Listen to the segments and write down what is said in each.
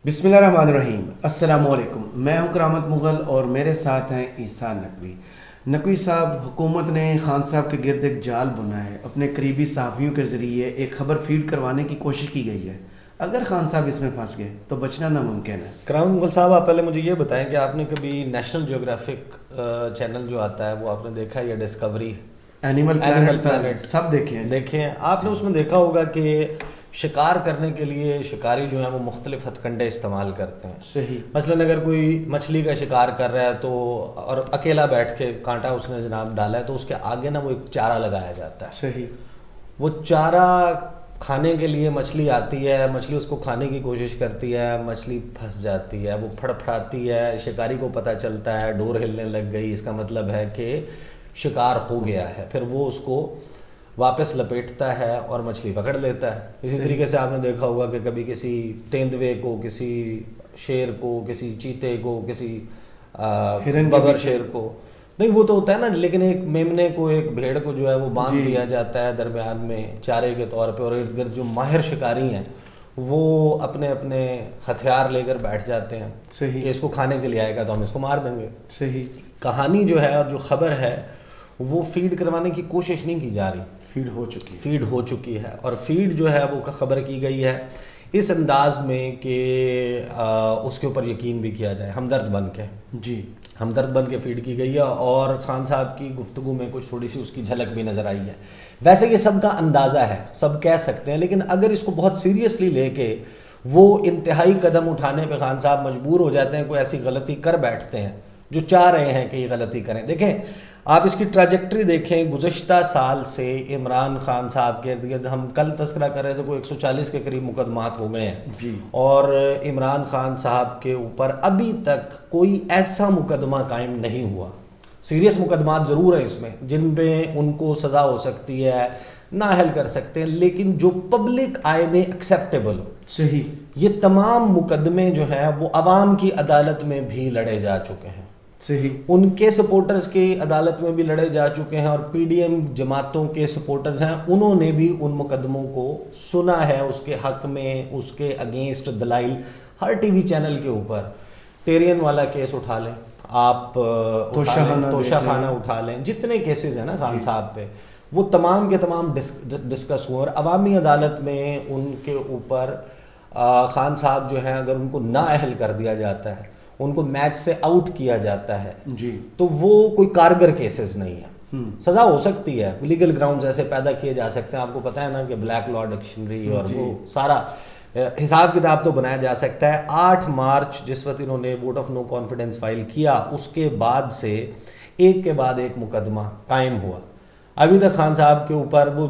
بسم اللہ الرحمن الرحیم. السلام علیکم. میں ہوں کرامت مغل اور میرے ساتھ ہیں عیسیٰ نقوی. نقوی صاحب، حکومت نے خان صاحب کے گرد ایک جال بنا ہے. اپنے قریبی صحافیوں کے ذریعے ایک خبر فیڈ کروانے کی کوشش کی گئی ہے. اگر خان صاحب اس میں پھنس گئے تو بچنا ناممکن ہے. کرامت مغل صاحب، آپ پہلے مجھے یہ بتائیں کہ آپ نے کبھی نیشنل جیوگرافک چینل جو آتا ہے وہ آپ نے دیکھا یا ڈسکوری، اینیمل پلانٹ سب دیکھے ہیں؟ آپ نے اس میں دیکھا ہوگا کہ شکار کرنے کے لیے شکاری جو ہیں وہ مختلف ہتھ کنڈے استعمال کرتے ہیں. صحیح. مثلاً اگر کوئی مچھلی کا شکار کر رہا ہے تو اور اکیلا بیٹھ کے کانٹا اس نے جناب ڈالا ہے تو اس کے آگے نا وہ ایک چارہ لگایا جاتا ہے. صحیح. وہ چارہ کھانے کے لیے مچھلی آتی ہے، مچھلی اس کو کھانے کی کوشش کرتی ہے، مچھلی پھنس جاتی ہے، وہ پھڑاتی ہے، شکاری کو پتہ چلتا ہے، ڈور ہلنے لگ گئی، اس کا مطلب ہے کہ شکار ہو گیا ہے. پھر وہ اس کو واپس لپیٹتا ہے اور مچھلی پکڑ لیتا ہے. اسی طریقے سے آپ نے دیکھا ہوگا کہ کبھی کسی تیندوے کو، کسی شیر کو، کسی چیتے کو، کسی ببر شیر کو، نہیں وہ تو ہوتا ہے نا، لیکن ایک میمنے کو، ایک بھیڑ کو جو ہے وہ باندھ دیا جاتا ہے درمیان میں چارے کے طور پہ، اور ارد گرد جو ماہر شکاری ہیں وہ اپنے اپنے ہتھیار لے کر بیٹھ جاتے ہیں کہ اس کو کھانے کے لیے آئے گا تو ہم اس کو مار دیں گے. صحیح. کہانی جو ہے اور جو خبر ہے وہ فیڈ کروانے کی کوشش نہیں کی جا رہی، فیڈ ہو چکی ہے. اور فیڈ جو ہے وہ خبر کی گئی ہے اس انداز میں کہ اس کے اوپر یقین بھی کیا جائے، ہمدرد بن کے. جی، ہمدرد بن کے فیڈ کی گئی ہے، اور خان صاحب کی گفتگو میں کچھ تھوڑی سی اس کی جھلک بھی نظر آئی ہے. ویسے یہ سب کا اندازہ ہے، سب کہہ سکتے ہیں، لیکن اگر اس کو بہت سیریسلی لے کے وہ انتہائی قدم اٹھانے پہ خان صاحب مجبور ہو جاتے ہیں، کوئی ایسی غلطی کر بیٹھتے ہیں جو چاہ رہے ہیں کہ یہ غلطی کریں. دیکھیں آپ اس کی ٹریجیکٹری دیکھیں، گزشتہ سال سے عمران خان صاحب کے ارد گرد، ہم کل تذکرہ کر رہے تھے، کوئی 140 کے قریب مقدمات ہو گئے ہیں. اور عمران خان صاحب کے اوپر ابھی تک کوئی ایسا مقدمہ قائم نہیں ہوا. سیریس مقدمات ضرور ہیں اس میں جن پہ ان کو سزا ہو سکتی ہے، نااہل کر سکتے ہیں، لیکن جو پبلک آئے میں ایکسیپٹیبل ہو. صحیح. یہ تمام مقدمے جو ہیں وہ عوام کی عدالت میں بھی لڑے جا چکے ہیں. صحیح. ان کے سپورٹرز کی عدالت میں بھی لڑے جا چکے ہیں، اور پی ڈی ایم جماعتوں کے سپورٹرز ہیں، انہوں نے بھی ان مقدموں کو سنا ہے، اس کے حق میں، اس کے اگینسٹ دلائل. ہر ٹی وی چینل کے اوپر ٹیرین والا کیس اٹھا لیں آپ، توشہ خانہ اٹھا لیں، جتنے کیسز ہیں نا خان صاحب پہ، وہ تمام کے تمام ڈسکس ہوئے. اور عوامی عدالت میں ان کے اوپر خان صاحب جو ہیں اگر ان کو نااہل کر دیا جاتا ہے، ان کو میچ سے آؤٹ کیا جاتا ہے، تو وہ کوئی کارگر کیسز نہیں ہے. سزا ہو سکتی ہے، لیگل گراؤنڈز ایسے پیدا کیے جا سکتے ہیں. آپ کو پتہ ہے نا کہ بلیک لا ڈکشنری اور وہ سارا حساب کتاب تو بنایا جا سکتا ہے. 8 مارچ جس وقت انہوں نے vote of no confidence file کیا، اس کے بعد سے ایک کے بعد ایک مقدمہ قائم ہوا. ابھی تک خان صاحب کے اوپر وہ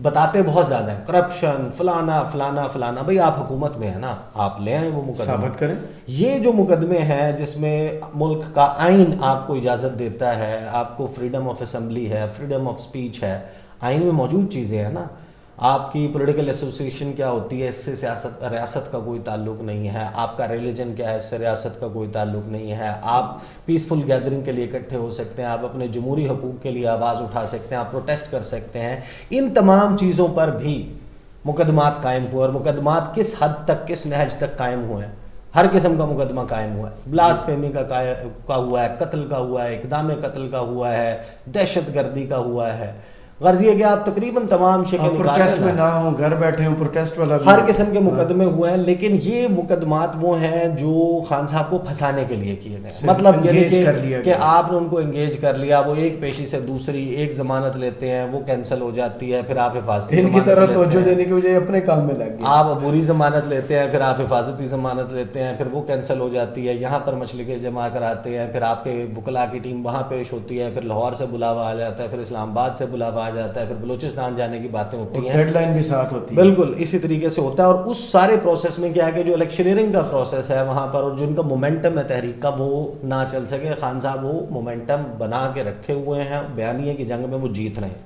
بتاتے بہت زیادہ ہیں، کرپشن، فلانا فلانا فلانا. بھئی آپ حکومت میں ہیں نا، آپ لے آئیں وہ مقدمہ، ثابت کریں. یہ جو مقدمے ہیں جس میں ملک کا آئین آپ کو اجازت دیتا ہے، آپ کو فریڈم آف اسمبلی ہے، فریڈم آف سپیچ ہے، آئین میں موجود چیزیں ہیں نا. آپ کی پولیٹیکل ایسوسیشن کیا ہوتی ہے، اس سے ریاست کا کوئی تعلق نہیں ہے. آپ کا ریلیجن کیا ہے، اس سے ریاست کا کوئی تعلق نہیں ہے. آپ پیسفل گیدرنگ کے لیے اکٹھے ہو سکتے ہیں، آپ اپنے جمہوری حقوق کے لیے آواز اٹھا سکتے ہیں، آپ پروٹیسٹ کر سکتے ہیں. ان تمام چیزوں پر بھی مقدمات قائم ہوئے، اور مقدمات کس حد تک، کس نہج تک قائم ہوئے ہیں. ہر قسم کا مقدمہ قائم ہوا ہے. بلاسفیمی کا ہوا ہے، قتل کا ہوا ہے، اقدام قتل کا ہوا ہے، دہشت گردی کا ہوا ہے. غرض یہ کہ آپ تقریباً تمام شکل پروٹیسٹ میں نہ ہوں، گھر بیٹھے ہوں، پروٹیسٹ والا ہر قسم کے مقدمے ہوئے ہیں. لیکن یہ مقدمات وہ ہیں جو خان صاحب کو پھنسانے کے لیے کیے گئے. مطلب یہ کہ آپ نے ان کو انگیج کر لیا، وہ ایک پیشی سے دوسری ایک ضمانت لیتے ہیں، وہ کینسل ہو جاتی ہے، پھر آپ حفاظتی ان کی طرح توجہ دینے کی بجائے اپنے کام میں لگ گئے. آپ عبوری ضمانت لیتے ہیں، پھر آپ حفاظتی ضمانت لیتے ہیں، پھر وہ کینسل ہو جاتی ہے. یہاں پر مچھلی کے جمع کراتے ہیں، پھر آپ کے وکلاء کی ٹیم وہاں پیش ہوتی ہے، پھر لاہور سے بلاوا آ جاتا ہے، پھر اسلام آباد سے بلاوا آ جاتا ہے، پھر بلوچستان جانے کی باتیں ہوتی ہیں، ڈیڈ لائن بھی ساتھ ہوتی ہے. بالکل اسی طریقے سے ہوتا ہے. اور اس سارے پروسیس میں کیا ہے کہ جو الیکشنئرنگ کا پروسیس ہے وہاں پر، اور جن کا مومنٹم ہے تحریک کا، وہ نہ چل سکے. خان صاحب وہ مومنٹم بنا کے رکھے ہوئے ہیں، بیانیے کی جنگ میں وہ جیت رہے ہیں.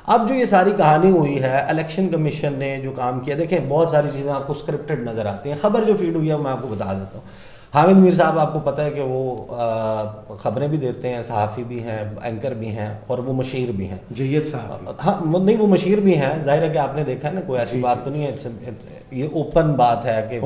اب جو یہ ساری کہانی ہوئی ہے، الیکشن کمیشن نے جو کام کیا، دیکھیں بہت ساری چیزیں آپ کو اسکرپٹڈ نظر آتی ہیں. خبر جو فیڈ ہوئی ہے میں آپ کو بتا دیتا ہوں. حامد میر صاحب آپ کو پتہ ہے کہ وہ خبریں بھی دیتے ہیں, صحافی بھی ہیں, اینکر بھی ہیں, اور وہ مشیر بھی ہیں. جید صاحب. ہاں نہیں, وہ مشیر بھی ہیں, ظاہر ہے کہ آپ نے دیکھا ہے نا, کوئی ایسی بات تو نہیں ہے, یہ اوپن بات ہے کہ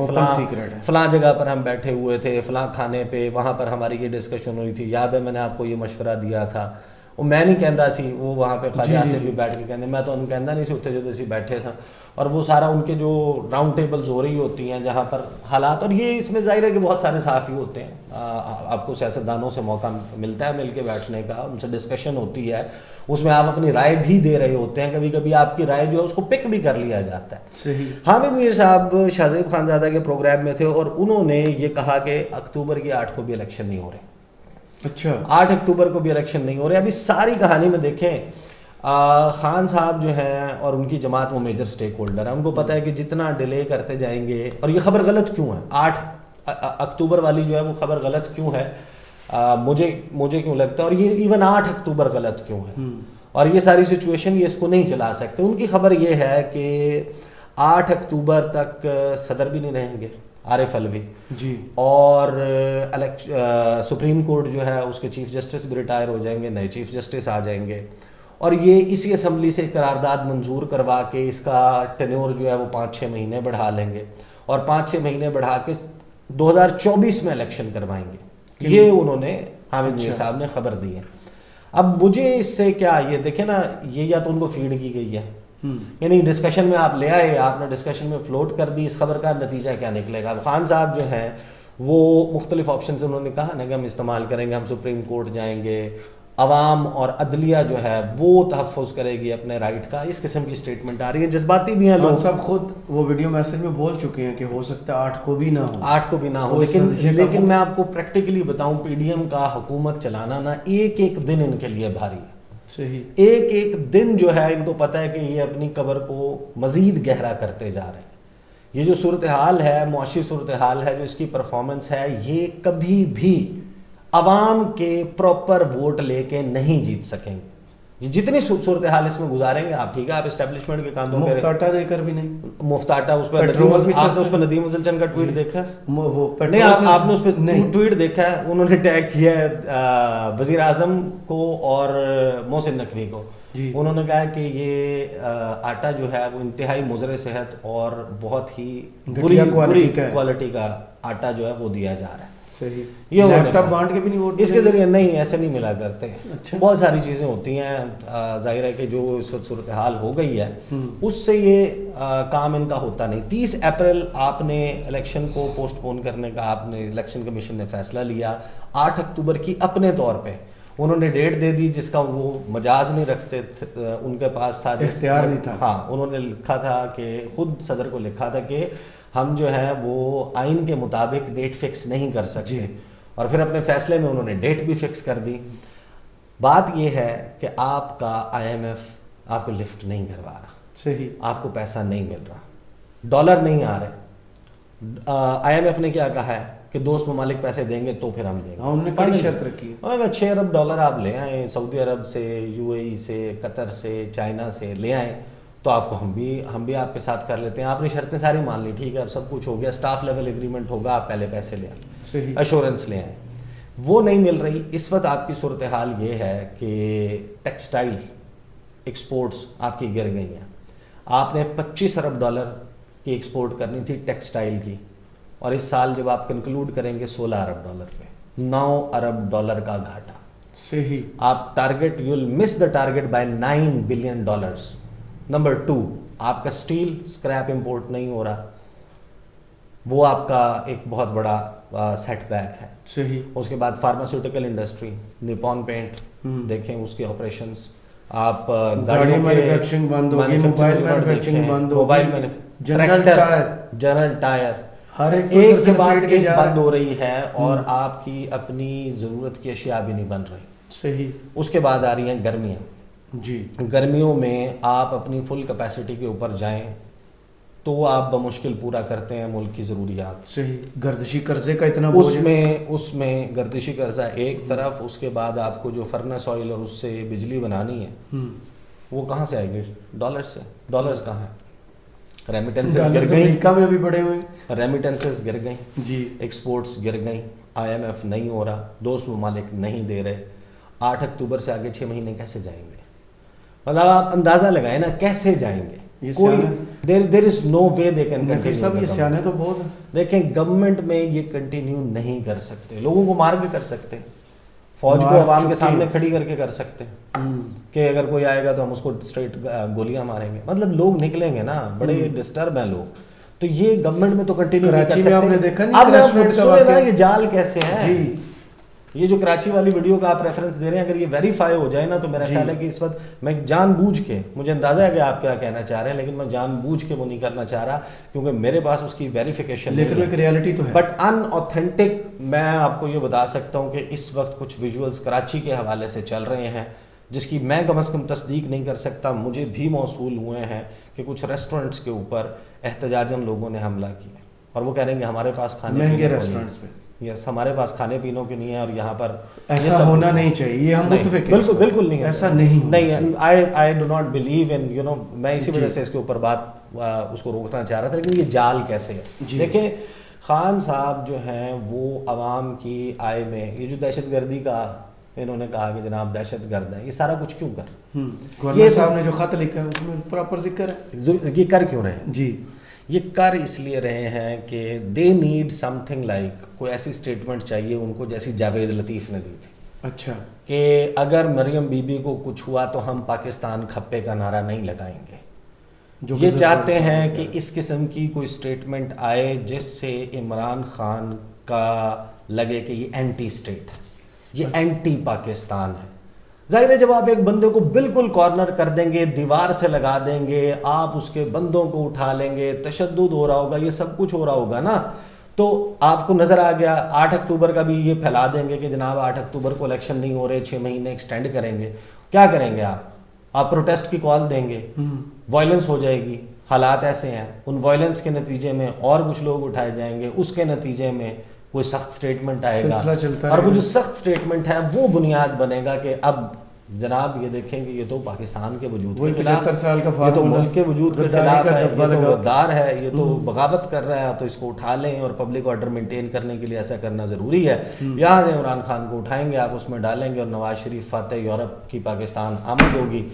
فلاں جگہ پر ہم بیٹھے ہوئے تھے, فلاں کھانے پہ, وہاں پر ہماری یہ ڈسکشن ہوئی تھی, یاد ہے میں نے آپ کو یہ مشورہ دیا تھا. وہ میں نہیں کہندا سی, وہ وہاں پہ خواجہ سے بھی بیٹھ کے کہندے, میں تو ان کہندا نہیں سی, اتنے جو اسی بیٹھے سا, اور وہ سارا ان کے جو راؤنڈ ٹیبلز ہو رہی ہوتی ہیں جہاں پر حالات, اور یہ اس میں ظاہر ہے کہ بہت سارے صحافی ہوتے ہیں, آپ کو سیاستدانوں سے موقع ملتا ہے مل کے بیٹھنے کا, ان سے ڈسکشن ہوتی ہے, اس میں آپ اپنی رائے بھی دے رہے ہوتے ہیں, کبھی کبھی آپ کی رائے جو ہے اس کو پک بھی کر لیا جاتا ہے. صحیح. حامد میر صاحب شاہزیب خانزادہ کے پروگرام میں تھے, اور انہوں نے یہ کہا کہ اکتوبر کی 8 کو بھی الیکشن نہیں ہو رہے. اچھا, 8 اکتوبر کو بھی الیکشن نہیں ہو رہے. ابھی ساری کہانی میں دیکھیں, خان صاحب جو ہیں اور ان کی جماعت وہ میجر سٹیک ہولڈر ہیں, ان کو پتہ ہے کہ جتنا ڈیلے کرتے جائیں گے, اور یہ خبر غلط کیوں ہے 8 اکتوبر والی جو ہے وہ خبر غلط کیوں ہے, مجھے کیوں لگتا ہے, اور یہ ایون 8 اکتوبر غلط کیوں ہے, اور یہ ساری سچویشن یہ اس کو نہیں چلا سکتے. ان کی خبر یہ ہے کہ 8 اکتوبر تک صدر بھی نہیں رہیں گے عارف علوی جی, اور سپریم کورٹ جو ہے اس کے چیف جسٹس بھی ریٹائر ہو جائیں گے, نئے چیف جسٹس آ جائیں گے, اور یہ اسی اسمبلی سے قرارداد منظور کروا کے اس کا ٹینیور جو ہے وہ 5-6 مہینے بڑھا لیں گے, اور 5-6 مہینے بڑھا کے 2024 میں الیکشن کروائیں گے. یہ انہوں نے حامد میر صاحب نے خبر دی ہے. اب مجھے اس سے کیا, یہ دیکھیں نا, یہ یا تو ان کو فیڈ کی گئی ہے, یعنی ڈسکشن میں آپ لے آئے, آپ نے ڈسکشن میں فلوٹ کر دی, اس خبر کا نتیجہ کیا نکلے گا. خان صاحب جو ہیں وہ مختلف آپشنز انہوں نے کہا نا کہ ہم استعمال کریں گے, ہم سپریم کورٹ جائیں گے, عوام اور عدلیہ جو ہے وہ تحفظ کرے گی اپنے رائٹ کا, اس قسم کی سٹیٹمنٹ آ رہی ہے. جذباتی بھی ہیں لوگ, صاحب خود وہ ویڈیو میسج میں بول چکے ہیں کہ ہو سکتا ہے 8 کو بھی نہ ہو, 8 کو بھی نہ ہو, لیکن میں آپ کو پریکٹیکلی بتاؤں, پی ڈی ایم کا حکومت چلانا نا ایک ایک دن ان کے لیے بھاری ہے. صحیح. ایک ایک دن جو ہے ان کو پتہ ہے کہ یہ اپنی قبر کو مزید گہرا کرتے جا رہے ہیں. یہ جو صورتحال ہے, معاشی صورتحال ہے, جو اس کی پرفارمنس ہے, یہ کبھی بھی عوام کے پراپر ووٹ لے کے نہیں جیت سکیں گے. یہ جتنی صورتحال اس میں گزاریں گے آپ, ٹھیک ہے آپ اسٹیبلشمنٹ کے کاندھوں پہ مفت آٹا دے کر بھی نہیں, مفت آٹا, اس پہ آپ نے اس پہ ندیم افضل چند کا ٹویٹ دیکھا نہیں, آپ نے اس پہ ٹویٹ دیکھا ہے, انہوں نے ٹیگ کیا ہے وزیر اعظم کو اور محسن نقوی کو. انہوں نے کہا کہ یہ آٹا جو ہے وہ انتہائی مضر صحت اور بہت ہی بری کوالٹی کا آٹا جو ہے وہ دیا جا رہا ہے. صحیح. یہ لیپ ٹاپ بانٹ کے بھی نہیں ووٹ اس کے ذریعے نہیں, ایسے نہیں ملا کرتے. بہت ساری چیزیں ہوتی ہیں, ظاہر ہے کہ جو اس وقت صورتحال ہو گئی ہے اس سے یہ کام ان کا ہوتا نہیں. 30 اپریل آپ نے الیکشن کو پوسٹ پون کرنے کا, آپ نے الیکشن کمیشن نے فیصلہ لیا. 8 اکتوبر کی اپنے طور پہ انہوں نے ڈیٹ دے دی, جس کا وہ مجاز نہیں رکھتے, ان کے پاس تھا, اختیار نہیں تھا. ہاں, انہوں نے لکھا تھا کہ خود صدر کو لکھا تھا کہ ہم جو ہے وہ آئین کے مطابق ڈیٹ فکس نہیں کر سکتے, اور پھر اپنے فیصلے میں انہوں نے ڈیٹ بھی فکس کر دی. بات یہ ہے کہ آپ کا IMF آپ کو لفٹ نہیں کروا رہا. صحیح. آپ کو پیسہ نہیں مل رہا, ڈالر نہیں آ رہے. IMF نے کیا کہا ہے کہ دوست ممالک پیسے دیں گے تو پھر ہم دیں گے. ہم نے کئی شرط رکھی ہے, انہوں نے کہا 6 ارب ڈالر آپ لے آئیں, سعودی عرب سے, UAE سے, قطر سے, چائنا سے لے آئیں, تو آپ کو ہم بھی آپ کے ساتھ کر لیتے ہیں. آپ نے شرطیں ساری مان لی, ٹھیک ہے, اب سب کچھ ہو گیا, اسٹاف لیول ایگریمنٹ ہوگا, آپ پہلے پیسے لے آئیں. صحیح. ایشورنس لے آئیں. وہ نہیں مل رہی. اس وقت آپ کی صورتحال یہ ہے کہ ٹیکسٹائل ایکسپورٹس آپ کی گر گئی ہیں. آپ نے 25 ارب ڈالر کی ایکسپورٹ کرنی تھی ٹیکسٹائل کی, اور اس سال جب آپ کنکلوڈ کریں گے 16 ارب ڈالر پہ, 9 ارب ڈالر کا گھاٹا. صحیح. آپ target, you will miss the target by $9 billion. Number 2, آپ کا اسٹیل اسکریپ امپورٹ نہیں ہو رہا, وہ آپ کا ایک بہت بڑا سیٹ بیک ہے. صحیح. اس کے بعد فارماسیوٹیکل انڈسٹری, نیپون پینٹ دیکھیں, اس کے آپریشنس, آپ گاڑی مینوفیکچرنگ بند ہوگی, موبائل مینوفیکچرنگ بند ہوگی, موبائل جنرل ٹائر, ہر ایک کے بعد ایک بند ہو رہی ہے, اور آپ کی اپنی ضرورت کی اشیاء بھی نہیں بن رہی. صحیح. اس کے بعد آ رہی ہیں گرمیاں. جی. گرمیوں میں آپ اپنی فل کیپیسٹی کے اوپر جائیں تو آپ بمشکل پورا کرتے ہیں ملک کی ضروریات. صحیح. گردشی قرضے کا اتنا اس میں گردشی قرضہ ایک طرف, اس کے بعد آپ کو جو فرنس آئل اور اس سے بجلی بنانی ہے وہ کہاں سے آئے گی؟ ڈالر سے. ڈالرز کہاں ہیں؟ ریمیٹنسز گر گئیں, امریکہ میں بھی بڑے ہوئے, ریمیٹنسز گر گئیں جی, ایکسپورٹس گر گئیں, IMF نہیں ہو رہا, دوست ممالک نہیں دے رہے. 8 اکتوبر سے آگے 6 مہینے کیسے جائیں گے؟ مطلب آپ اندازہ لگائیں نا کیسے جائیں گے. کوئی دیر از نو وے دے کین کنٹینیو. صاحب یہ سیانے تو بہت ہیں. دیکھیں گورنمنٹ میں یہ کنٹینیو نہیں کر سکتے, لوگوں کو مار کے کر سکتے, فوج کو عوام کے سامنے کھڑی کر کے کر سکتے ہیں کہ اگر کوئی آئے گا تو ہم اس کو اسٹریٹ گولیاں ماریں گے. مطلب لوگ نکلیں گے نا, بڑے ڈسٹرب ہیں لوگ, تو یہ گورنمنٹ میں تو کنٹینیو نہیں کر سکتے. اب آپ سنیں نا یہ جال کیسے ہیں جی. یہ جو کراچی والی ویڈیو کا آپ ریفرنس دے رہے ہیں, اگر یہ ویریفائی ہو جائے نا تو میرا خیال ہے کہ اس وقت میں جان بوجھ کے, مجھے اندازہ ہے کہ آپ کیا کہنا چاہ رہے ہیں, لیکن میں جان بوجھ کے وہ نہیں کرنا چاہ رہا کیونکہ میرے پاس اس کی ویریفیکیشن نہیں ہے, لیکن ایک ریالٹی تو ہے. بٹ ان اوتھینٹک میں آپ کو یہ بتا سکتا ہوں کہ اس وقت کچھ ویژولز کراچی کے حوالے سے چل رہے ہیں جس کی میں کم از کم تصدیق نہیں کر سکتا, مجھے بھی موصول ہوئے ہیں کہ کچھ ریسٹورنٹس کے اوپر احتجاجاً لوگوں نے حملہ کیا اور وہ کہہ رہے ہیں کہ ہمارے پاس کھانے مہنگے ریسٹورنٹس پہ, یس ہمارے پاس کھانے پینوں کے نہیں ہے اور یہاں پر ایسا ہونا نہیں چاہیے, یہ ہم متفق ہیں. بالکل نہیں, ایسا نہیں. I do not believe in you know, میں اسی وجہ سے اس کے اوپر بات اس کو روکنا چاہ رہا تھا. لیکن یہ جال کیسے ہے؟ دیکھیں خان صاحب جو ہیں وہ عوام کی آئے میں, یہ جو دہشت گردی کا انہوں نے کہا کہ جناب دہشت گرد ہے, یہ سارا کچھ کیوں کر, گورنر صاحب نے جو خط لکھا ہے اس میں پراپر ذکر ہے, یہ کر کیوں رہے ہیں جی؟ یہ کر اس لیے رہے ہیں کہ they need some thing like, کوئی ایسی اسٹیٹمنٹ چاہیے ان کو جیسی جاوید لطیف نے دی تھی. اچھا, کہ اگر مریم بی بی کو کچھ ہوا تو ہم پاکستان کھپے کا نعرہ نہیں لگائیں گے. یہ چاہتے ہیں کہ اس قسم کی کوئی اسٹیٹمنٹ آئے جس سے عمران خان کا لگے کہ یہ اینٹی اسٹیٹ ہے, یہ اینٹی پاکستان ہے. ظاہر ہے جب آپ ایک بندے کو بالکل کارنر کر دیں گے, دیوار سے لگا دیں گے, آپ اس کے بندوں کو اٹھا لیں گے, تشدد ہو رہا ہوگا, یہ سب کچھ ہو رہا ہوگا نا, تو آپ کو نظر آ گیا 8 اکتوبر کا بھی یہ پھیلا دیں گے کہ جناب 8 اکتوبر کو الیکشن نہیں ہو رہے, 6 مہینے ایکسٹینڈ کریں گے. کیا کریں گے آپ پروٹیسٹ کی کال دیں گے, وائلنس ہو جائے گی. حالات ایسے ہیں, ان وائلنس کے نتیجے میں اور کچھ لوگ اٹھائے جائیں گے, اس کے نتیجے میں کوئی سخت سٹیٹمنٹ آئے گا, اور وہ جو سخت سٹیٹمنٹ ہے وہ بنیاد بنے گا کہ اب جناب یہ دیکھیں کہ یہ تو پاکستان کے وجود کے خلاف ہے, یہ تو ملک کے وجود کے خلاف ہے, یہ تو غدار ہے, یہ تو بغاوت کر رہا ہے, تو اس کو اٹھا لیں اور پبلک آرڈر مینٹین کرنے کے لیے ایسا کرنا ضروری ہے. یہاں سے عمران خان کو اٹھائیں گے, آپ اس میں ڈالیں گے, اور نواز شریف فاتح یورپ کی پاکستان آمد ہوگی,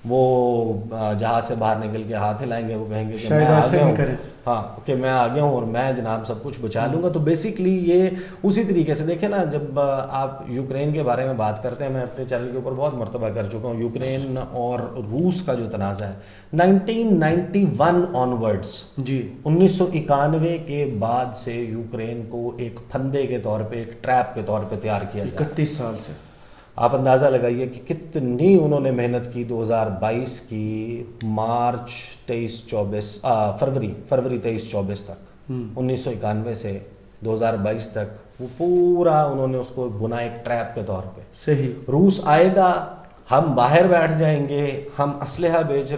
وہ جہاز سے باہر نکل کے ہاتھ ہلائیں گے, وہ کہیں گے کہ میں آ گیا ہوں, ہاں کہ میں آ گیا ہوں اور میں جناب سب کچھ بچا لوں گا. تو بیسکلی یہ اسی طریقے سے دیکھیں نا, جب آپ یوکرین کے بارے میں بات کرتے ہیں, میں اپنے چینل کے اوپر بہت مرتبہ کر چکا ہوں, یوکرین اور روس کا جو تنازع ہے 1991 آنورڈس, جی 1991 کے بعد سے یوکرین کو ایک پھندے کے طور پہ, ایک ٹریپ کے طور پہ تیار کیا گیا. 31 سال سے آپ اندازہ لگائیے کہ کتنی انہوں نے محنت کی. 2022 کی مارچ 23-24 فروری 23-24 تک, 1991 سے 2022 تک وہ پورا انہوں نے اس کو بنا ایک ٹریپ کے طور پہ. صحیح, روس آئے گا, ہم باہر بیٹھ جائیں گے, ہم اسلحہ بھیج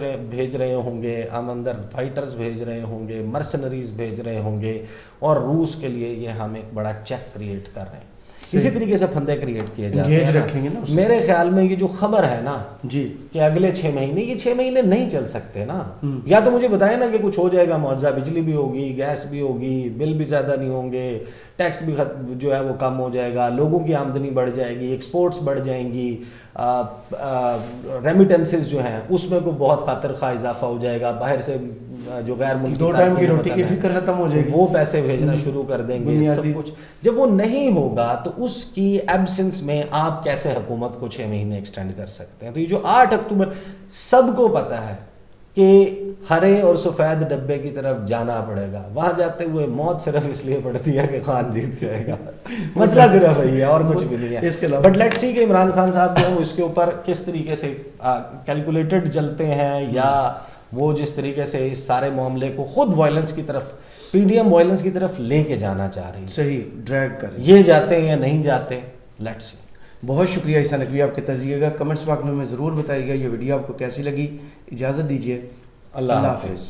رہے ہوں گے, ہم اندر فائٹرز بھیج رہے ہوں گے, مرسنریز بھیج رہے ہوں گے, اور روس کے لیے یہ ہم ایک بڑا چیک کریٹ کر رہے ہیں. اسی طریقے سے پھندے کریٹ کیے جاتے ہیں. رکھیں گے نا میرے خیال میں یہ جو خبر ہے نا جی کہ اگلے 6 مہینے, یہ 6 مہینے نہیں چل سکتے نا. یا تو مجھے بتائیں نا کہ کچھ ہو جائے گا معاوضہ, بجلی بھی ہوگی, گیس بھی ہوگی, بل بھی زیادہ نہیں ہوں گے, ٹیکس بھی جو ہے وہ کم ہو جائے گا, لوگوں کی آمدنی بڑھ جائے گی, ایکسپورٹس بڑھ جائیں گی, ریمیٹنسز جو ہیں اس میں کوئی بہت خاطر خواہ اضافہ ہو جائے گا, باہر سے جو غیر ملکی 2 ٹائم کی روٹی کی فکر ختم ہو جائے گی, وہ پیسے بھیجنا شروع کر دیں گے, سب کچھ. جب وہ نہیں ہوگا تو اس کی ایبسنس میں آپ کیسے حکومت کو 6 مہینے ایکسٹینڈ کر سکتے ہیں. تو یہ جو 8 اکتوبر, سب کو پتہ ہے کہ ہرے اور سفید ڈبے کی طرف جانا پڑے گا, وہاں جاتے ہوئے موت صرف اس لیے پڑتی ہے کہ خان جیت جائے گا, مسئلہ صرف وہی ہے اور کچھ بھی نہیں ہے. بٹ لیٹس سی کہ عمران خان صاحب جو ہے وہ اس کے اوپر کس طریقے سے کیلکولیٹڈ چلتے ہیں, یا وہ جس طریقے سے اس سارے معاملے کو خود وائلنس کی طرف, PDM وائلنس کی طرف لے کے جانا چاہ رہی ہے. صحیح, ڈریگ کر یہ جاتے ہیں یا نہیں جاتے, لیٹس سی. بہت شکریہ عیسیٰ نقوی, آپ کے تجزیے کا کمنٹس باکس میں ضرور بتائیے گا. یہ ویڈیو آپ کو کیسی لگی, اجازت دیجیے, اللہ حافظ.